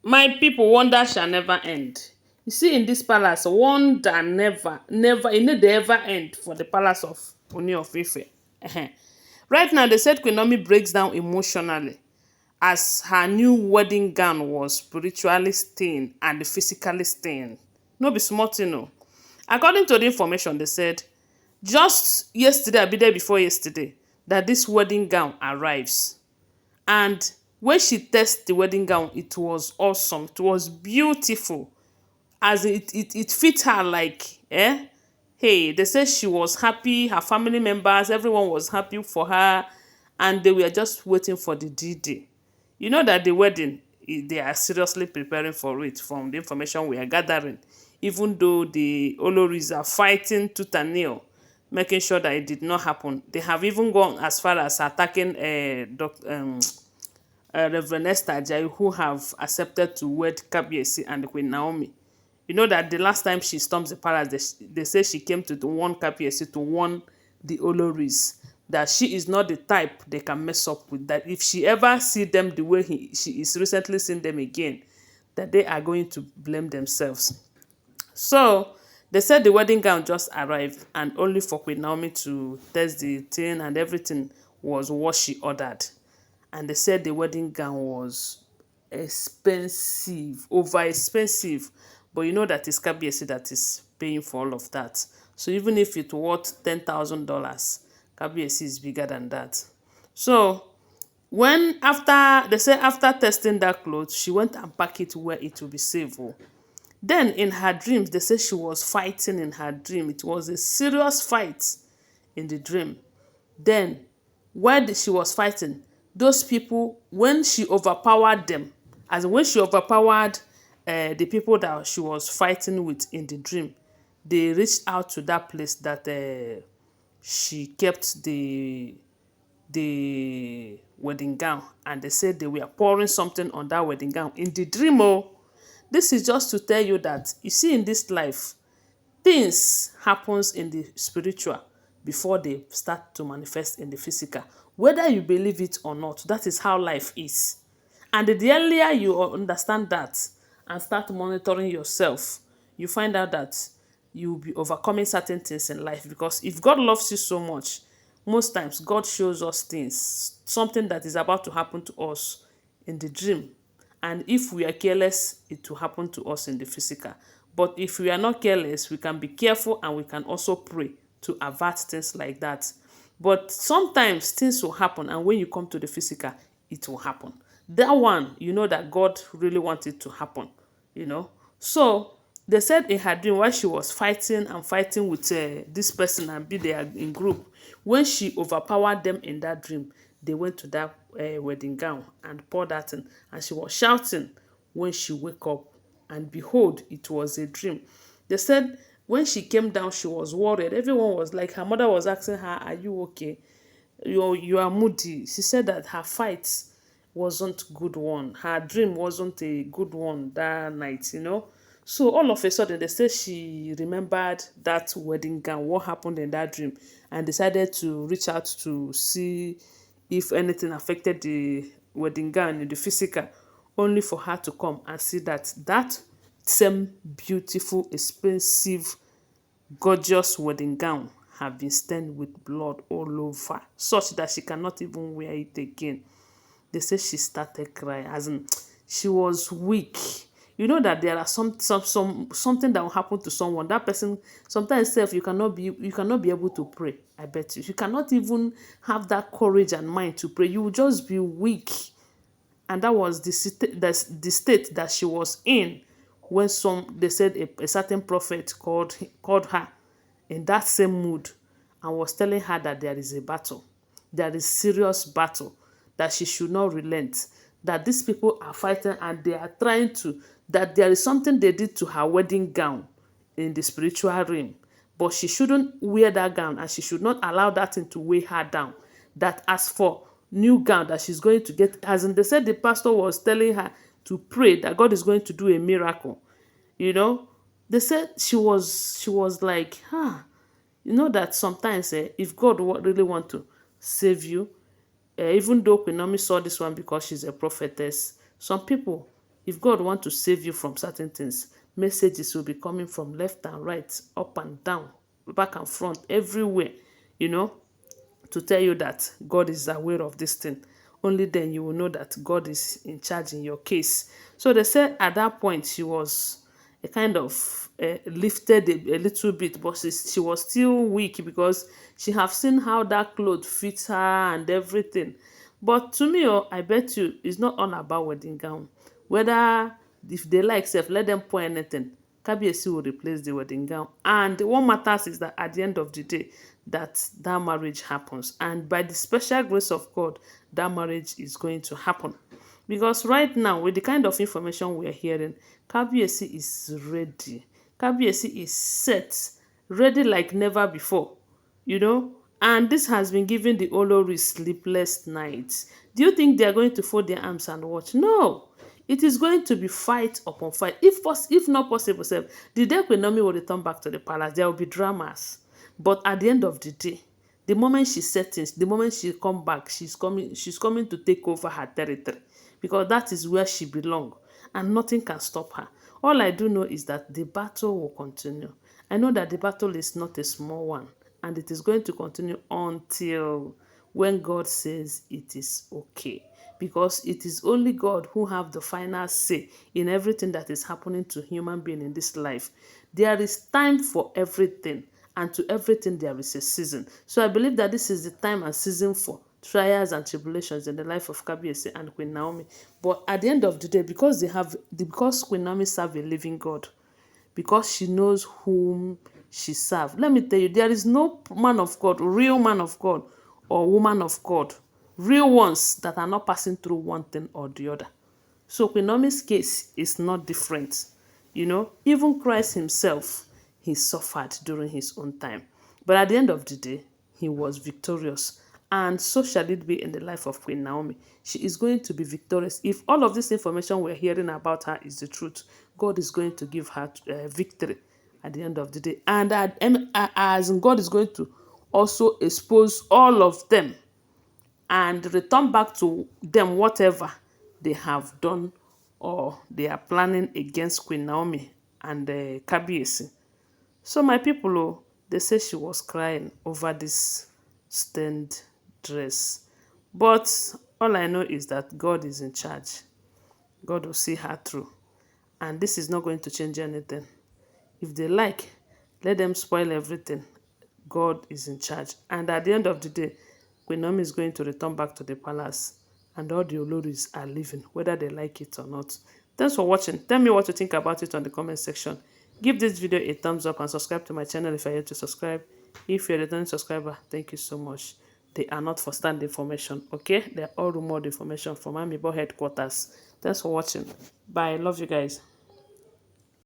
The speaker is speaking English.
My people, wonder shall never end. You see, in this palace, wonder never, it need ever end for the palace of Ooni of Ife. Ehen. Right now, they said Queen Naomi breaks down emotionally as her new wedding gown was spiritually stained and physically stained. No be small thing, o. According to the information, they said just yesterday, I be there before yesterday, that this wedding gown arrives. And when she tested the wedding gown, it was awesome. It was beautiful. As it fit her like, eh? Hey, they said she was happy, her family members, everyone was happy for her, and they were just waiting for the D-Day. You know that the wedding, they are seriously preparing for it from the information we are gathering. Even though the Olories are fighting tooth and nail, making sure that it did not happen. They have even gone as far as attacking Reverend Esther Ajayi, who have accepted to wed Kabiyesi and Queen Naomi. You know that the last time she storms the palace, they say she came to warn Kabiyesi, to warn the Oloris that she is not the type they can mess up with. That if she ever see them the way she is recently seen them again, that they are going to blame themselves. So they said the wedding gown just arrived, and only for Queen Naomi to test the thing, and everything was what she ordered. And they said the wedding gown was expensive, over expensive. But you know that it's Kabiyesi that is paying for all of that. So even if it worth $10,000, Kabiyesi is bigger than that. So when after they say after testing that clothes, she went and packed it where it will be safe. Oh. Then in her dreams, they say she was fighting in her dream. It was a serious fight in the dream. Then while she was fighting, those people, when she overpowered them, as in when she overpowered the people that she was fighting with in the dream, they reached out to that place that she kept the wedding gown, and they said they were pouring something on that wedding gown in the dream. Oh, this is just to tell you that you see in this life, things happens in the spiritual before they start to manifest in the physical. Whether you believe it or not, that is how life is. And the earlier you understand that and start monitoring yourself, you find out that you will be overcoming certain things in life. Because if God loves you so much, most times God shows us things, something that is about to happen to us in the dream. And if we are careless, it will happen to us in the physical. But if we are not careless, we can be careful, and we can also pray to avert things like that. But sometimes things will happen, and when you come to the physical, it will happen. That one, you know that God really wanted to happen, you know. So they said in her dream, while she was fighting and fighting with this person and be there in group, when she overpowered them in that dream, they went to that wedding gown and poured that in, and she was shouting when she wake up, and behold, it was a dream. They said when she came down, she was worried. Everyone was like, her mother was asking her, are you okay? You are moody. She said that her fight wasn't good one. Her dream wasn't a good one that night, you know. So all of a sudden, they said she remembered that wedding gown, what happened in that dream, and decided to reach out to see if anything affected the wedding gown in the physical, only for her to come and see that that same beautiful, expensive, gorgeous wedding gown have been stained with blood all over, such that she cannot even wear it again. They say she started crying, as in she was weak. You know that there are something that will happen to someone. That person sometimes self you cannot be able to pray. I bet you cannot even have that courage and mind to pray. You will just be weak, and that was the state that she was in when they said a certain prophet called her in that same mood and was telling her that there is a battle, there is serious battle, that she should not relent, that these people are fighting and they are trying to, that there is something they did to her wedding gown in the spiritual realm, but she shouldn't wear that gown, and she should not allow that thing to weigh her down. That as for new gown that she's going to get, as in they said the pastor was telling her to pray that God is going to do a miracle, you know. They said she was like, you know that sometimes if God really want to save you, even though Queen Naomi saw this one because she's a prophetess, some people, If God want to save you from certain things, messages will be coming from left and right, up and down, back and front, everywhere, you know, to tell you that God is aware of this thing. Only then you will know that God is in charge in your case. So they said at that point she was a kind of lifted a little bit, but she was still weak because she have seen how that cloth fits her and everything. But to me, oh, I bet you it's not all about wedding gown. Whether if they like self, let them pour anything. Kabiyesi will replace the wedding gown. And what matters is that at the end of the day, that marriage happens. And by the special grace of God, that marriage is going to happen. Because right now, with the kind of information we are hearing, Kabiyesi is ready. Kabiyesi is set, ready like never before, you know. And this has been giving the Oloris sleepless nights. Do you think they are going to fold their arms and watch? No. It is going to be fight upon fight. If not possible, sef, the day Queen Naomi will return back to the palace, there will be dramas. But at the end of the day, the moment she settles, the moment she come back, she's coming to take over her territory, because that is where she belongs, and nothing can stop her. All I do know is that the battle will continue. I know that the battle is not a small one, and it is going to continue until when God says it is okay, because it is only God who have the final say in everything that is happening to human being in this life. There is time for everything, and to everything there is a season. So I believe that this is the time and season for trials and tribulations in the life of Kabiyesi and Queen Naomi. But at the end of the day, because Queen Naomi serve a living God, because she knows whom she serves. Let me tell you, there is no man of God, real man of God, or woman of God, real ones that are not passing through one thing or the other. So Queen Naomi's case is not different. You know, even Christ himself, he suffered during his own time. But at the end of the day, he was victorious. And so shall it be in the life of Queen Naomi. She is going to be victorious. If all of this information we're hearing about her is the truth, God is going to give her victory at the end of the day. And as God is going to also expose all of them and return back to them whatever they have done or they are planning against Queen Naomi and Kabiyesi. So my people, oh, they say she was crying over this stained dress. But all I know is that God is in charge. God will see her through. And this is not going to change anything. If they like, let them spoil everything. God is in charge. And at the end of the day, Queen Naomi is going to return back to the palace. And all the Oloris are living, whether they like it or not. Thanks for watching. Tell me what you think about it on the comment section. Give this video a thumbs up and subscribe to my channel if you're yet to subscribe. If you're a returning subscriber, thank you so much. They are not for stand information, okay? They are all rumored information from Amiibo headquarters. Thanks for watching. Bye. Love you guys.